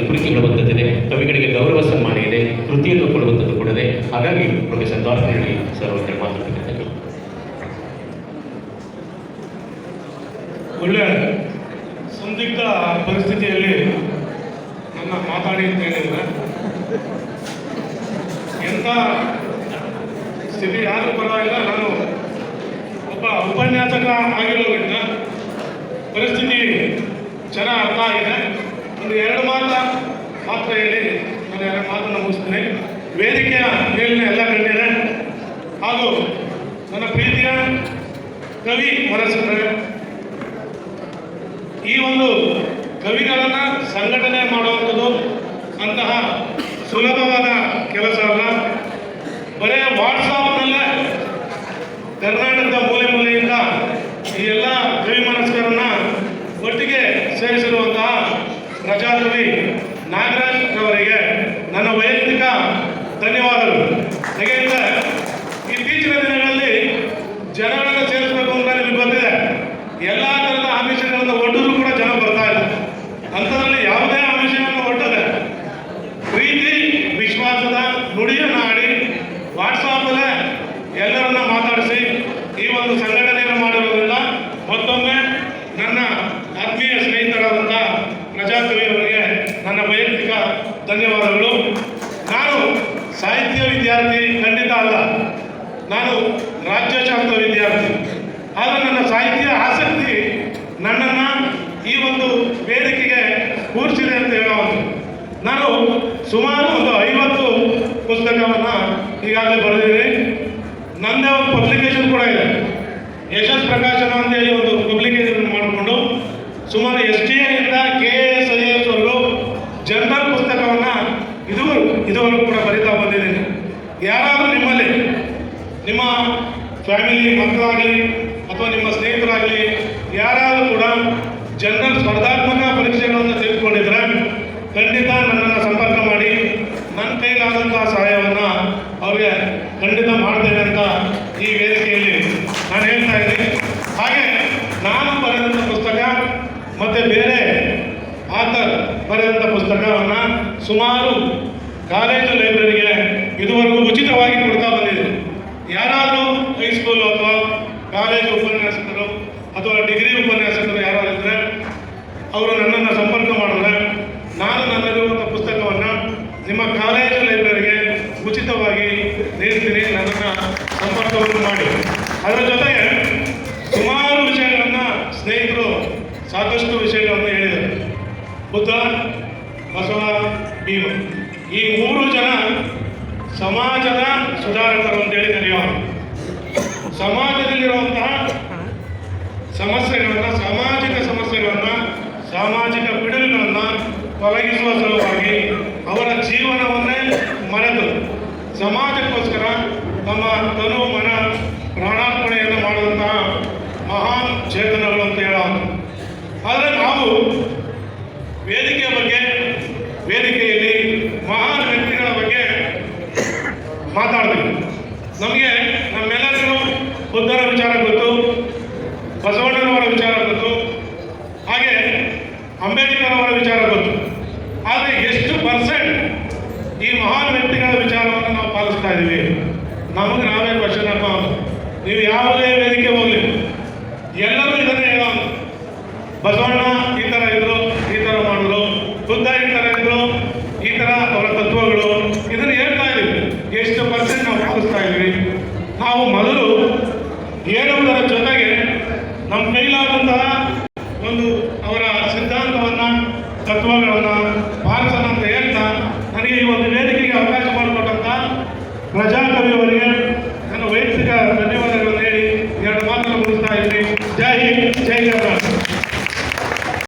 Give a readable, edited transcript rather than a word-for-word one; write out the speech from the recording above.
ಕೃತಿಗಳು ಬಂದಿದೆ, ಕವಿಗಳಿಗೆ ಗೌರವ ಸನ್ಮಾನ ಇದೆ, ಕೃತಿಯನ್ನು ಕೊಡುವಂಥದ್ದು ಕೂಡ ಇದೆ. ಹಾಗಾಗಿ ಪ್ರೊಫೆಸರ್ ದಾಸರಳ್ಳಿ ಸರ್ ಅವರಿಗೆ ಮಾತನಾಡಬೇಕು. ಒಳ್ಳೆಯ ಸಂದಿಗ್ಧ ಪರಿಸ್ಥಿತಿಯಲ್ಲಿ ನನ್ನ ಮಾತಾಡಿ ಅಂತ ಹೇಳಿದ್ರೆ ಎಂಥ ಸ್ಥಿತಿ ಯಾರು ಪರವಾಗಿಲ್ಲ. ನಾನು ಒಬ್ಬ ಉಪನ್ಯಾಸಕ ಆಗಿರೋದ್ರಿಂದ ಪರಿಸ್ಥಿತಿ ಚೆನ್ನಾಗಿ ಅರ್ಥ ಆಗಿದೆ. ಒಂದು ಎರಡು ಮಾತ್ರ ಹೇಳಿ ನಾನು ಎರಡು ಮಾತನ್ನು ಮುಗಿಸ್ತೀನಿ. ವೇದಿಕೆಯ ಮೇಲಿನ ಎಲ್ಲ ಗಣ್ಯರೇ ಹಾಗೂ ನನ್ನ ಪ್ರೀತಿಯ ಕವಿ ಮನಸ್ಸರೇ, ಈ ಒಂದು ಕವಿಗಳನ್ನು ಸಂಘಟನೆ ಮಾಡುವಂಥದ್ದು ಅಂತಹ ಸುಲಭವಾದ ಕೆಲಸ ಅಲ್ಲ. ಬರೇ ವಾಟ್ಸಾಪ್ನಲ್ಲೇ ಕರ್ನಾಟಕದ ಮೂಲೆ ಮೂಲೆಯಿಂದ ಈ ಎಲ್ಲ ಕವಿ ಮನಸ್ಕರನ್ನ ಒಟ್ಟಿಗೆ ಸೇರಿಸಿರುವಂತಹ ಪ್ರಜಾಕವಿ ನಾಗರಾಜ್ ಅವರಿಗೆ ನನ್ನ ವೈಯಕ್ತಿಕ ಧನ್ಯವಾದಗಳು. ಹೇಗೆಂದರೆ ಇತ್ತೀಚಿನ ದಿನಗಳಲ್ಲಿ ಜನಗಳನ್ನು ಸೇರಿಸಬೇಕು ಅಂತ ನಿಮಗೆ ಗೊತ್ತಿದೆ. ಎಲ್ಲ ಥರದ ಆಮಿಷಗಳನ್ನು ಒಡ್ಡಿದ್ರು ಕೂಡ ಜನ ಬರ್ತಾ ಇಲ್ಲ. ಅಂಥದ್ರಲ್ಲಿ ಯಾವುದೇ ಆಮಿಷವನ್ನು ಒಡ್ಡದೆ ಪ್ರೀತಿ ವಿಶ್ವಾಸದ ನುಡಿಯನ್ನು ಆಡಿ ವಾಟ್ಸಾಪಲ್ಲೇ ಎಲ್ಲರನ್ನ ಮಾತಾಡಿಸಿ ಈ ಒಂದು ಸಂಘಟನೆಯನ್ನು ಮಾಡಿರೋದ್ರಿಂದ ಮತ್ತೊಮ್ಮೆ ನನ್ನ ಆತ್ಮೀಯ ಸ್ನೇಹಿತರಾದಂಥ ಪ್ರಜಾಕವಿಯವರಿಗೆ ನನ್ನ ವೈಯಕ್ತಿಕ ಧನ್ಯವಾದಗಳು. ನಾನು ಸಾಹಿತ್ಯ ವಿದ್ಯಾರ್ಥಿ ಖಂಡಿತ ಅಲ್ಲ, ನಾನು ರಾಜ್ಯಶಾಸ್ತ್ರ ವಿದ್ಯಾರ್ಥಿ. ಆದರೆ ನನ್ನ ಸಾಹಿತ್ಯ ಆಸಕ್ತಿ ನನ್ನನ್ನು ಈ ಒಂದು ವೇದಿಕೆಗೆ ಕೂರಿಸಿದೆ ಅಂತ ಹೇಳೋದು. ನಾನು ಸುಮಾರು ಒಂದು 50 ಪುಸ್ತಕವನ್ನು ಈಗಾಗಲೇ ಬರೆದಿದ್ದೀನಿ. ನನ್ನದೇ ಒಂದು ಪಬ್ಲಿಕೇಶನ್ ಕೂಡ ಇದೆ. ಯಶಸ್ ಪ್ರಕಾಶನ ಅಂತೇಳಿ ಒಂದು ಪಬ್ಲಿಕೇಶನ್ ಮಾಡಿಕೊಂಡು ಸುಮಾರು STA ಇಂದ KAS IAS ವರೆಗೂ ಜನರಲ್ ಪುಸ್ತಕವನ್ನು ಇದುವರೆಗೂ ಕೂಡ ಬರೀತಾ ಬಂದಿದ್ದೀನಿ. ಯಾರಾದರೂ ನಿಮ್ಮಲ್ಲಿ ನಿಮ್ಮ ಫ್ಯಾಮಿಲಿ ಮಕ್ಕಳಾಗಲಿ ಅಥವಾ ನಿಮ್ಮ ಸ್ನೇಹಿತರಾಗಲಿ ಯಾರಾದರೂ ಕೂಡ ಜನರಲ್ ಸ್ಪರ್ಧಾತ್ಮಕ ಪರೀಕ್ಷೆಗಳನ್ನು ತೆಗೆದುಕೊಂಡಿದ್ರೆ ಖಂಡಿತ ನನ್ನನ್ನು ಸಂಪರ್ಕ ಮಾಡಿ. ನನ್ನ ಕೈಲಾದಂಥ ಸಹಾಯವನ್ನು ಅವ್ರಿಗೆ ಖಂಡಿತ ಮಾಡ್ತೇನೆ ಅಂತ ಈ ವೇದಿಕೆಯಲ್ಲಿ ನಾನು ಹೇಳ್ತಾ ಇದ್ದೀನಿ. ಹಾಗೆ ನಾನು ಬರೆದಂಥ ಪುಸ್ತಕ ಮತ್ತು ಬೇರೆ ಆಥರ್ ಬರೆದಂಥ ಪುಸ್ತಕವನ್ನು ಸುಮಾರು ಕಾಲೇಜು ಲೈಬ್ರರಿಗೆ ಇದುವರೆಗೂ ಉಚಿತವಾಗಿ ಕೊಡ್ತಾ ಬಂದಿದೆ. ಯಾರಾದರೂ ಹೈಸ್ಕೂಲು ಅಥವಾ ಕಾಲೇಜು ಉಪನ್ಯಾಸಕರು ಅಥವಾ ಡಿಗ್ರಿ ಉಪನ್ಯಾಸಕರು ಯಾರಾದರೂ ಇದ್ದರೆ ಅವರು ನನ್ನನ್ನು ಸಂಪರ್ಕ ಮಾಡಿದ್ರೆ ನಾನು ನನ್ನಲ್ಲಿರುವಂಥ ಪುಸ್ತಕವನ್ನು ನಿಮ್ಮ ಕಾಲೇಜು ಲೈಬ್ರರಿಗೆ ಉಚಿತವಾಗಿ ನೀಡ್ತೀನಿ. ನನ್ನನ್ನು ಸಂಪರ್ಕವನ್ನು ಮಾಡಿ. ಅದರ ಜೊತೆಗೆ ಸುಮಾರು ವಿಷಯಗಳನ್ನು ಸ್ನೇಹಿತರು ಸಾಕಷ್ಟು ವಿಷಯಗಳನ್ನು ಹೇಳಿದರು. ಬುದ್ಧ, ಬಸವ, ಭೀಮ ಈ 3 ಜನ ಸಮಾಜದ ಸುಧಾರಕರು ಅಂತೇಳಿ ಕರೆಯೋಣ. ಸಮಾಜದಲ್ಲಿರುವಂತಹ ಸಮಸ್ಯೆಗಳನ್ನು, ಸಾಮಾಜಿಕ ಸಮಸ್ಯೆಗಳನ್ನು, ಸಾಮಾಜಿಕ ಪಿಡುಗುಗಳನ್ನು ತೊಲಗಿಸುವ ಸಲುವಾಗಿ ಅವರ ಜೀವನವನ್ನೇ ಮರೆತು ಸಮಾಜಕ್ಕೋಸ್ಕರ ತಮ್ಮ ತನು ಮನ ಪ್ರಾಣಾರ್ಪಣೆಯನ್ನು ಮಾಡುವಂತಹ ಮಹಾನ್ ಚೇತನಗಳು ಅಂತ ಹೇಳೋಣ. ಆದರೆ ನಾವು ವೇದಿಕೆಯಲ್ಲಿ ಮಹಾನ್ ವ್ಯಕ್ತಿಗಳ ಬಗ್ಗೆ ಮಾತಾಡ್ತೀವಿ. ನಮಗೆ ನಮ್ಮೆಲ್ಲರಿಗೂ ಬುದ್ಧರ ವಿಚಾರ ಗೊತ್ತು, ಬಸವಣ್ಣನವರ ವಿಚಾರ ಗೊತ್ತು, ಹಾಗೆ ಅಂಬೇಡ್ಕರ್ ಅವರ ವಿಚಾರ ಗೊತ್ತು. ಆದರೆ ಎಷ್ಟು ಪರ್ಸೆಂಟ್ ಈ ಮಹಾನ್ ವ್ಯಕ್ತಿಗಳ ವಿಚಾರವನ್ನು ನಾವು ಪಾಲಿಸ್ತಾ ಇದ್ದೀವಿ? ನಮಗೆ ನಾವೇ ಕ್ವಶನ್ ಹಾಕೋದು. ನೀವು ಯಾವುದೇ ವೇದಿಕೆ ಹೋಗಲಿ ಎಲ್ಲರೂ ಇದನ್ನೇ ಹೇಳೋದು. ಬಸವಣ್ಣ ಈ ಥರ ಇದ್ರು, ಈ ಥರ ಮಾಡಿದ್ರು, ಬುದ್ಧ ಈ ಥರ ಇದ್ರು, ಈ ಥರ ಅವರ ತತ್ವಗಳು, ಇದನ್ನು ಹೇಳ್ತಾ ಇದ್ದೀವಿ. ಎಷ್ಟು ಪರ್ಸೆಂಟ್ ನಾವು ಪಾಲಿಸ್ತಾ ಇದ್ದೀವಿ? ನಾವು ಮೊದಲು ಹೇಳುವುದರ ಜೊತೆಗೆ ನಮ್ಮ ಕೈಲಾದಂತಹ ಒಂದು ಅವರ ಸಿದ್ಧಾಂತವನ್ನು, ತತ್ವಗಳನ್ನು ಪಾಲಿಸ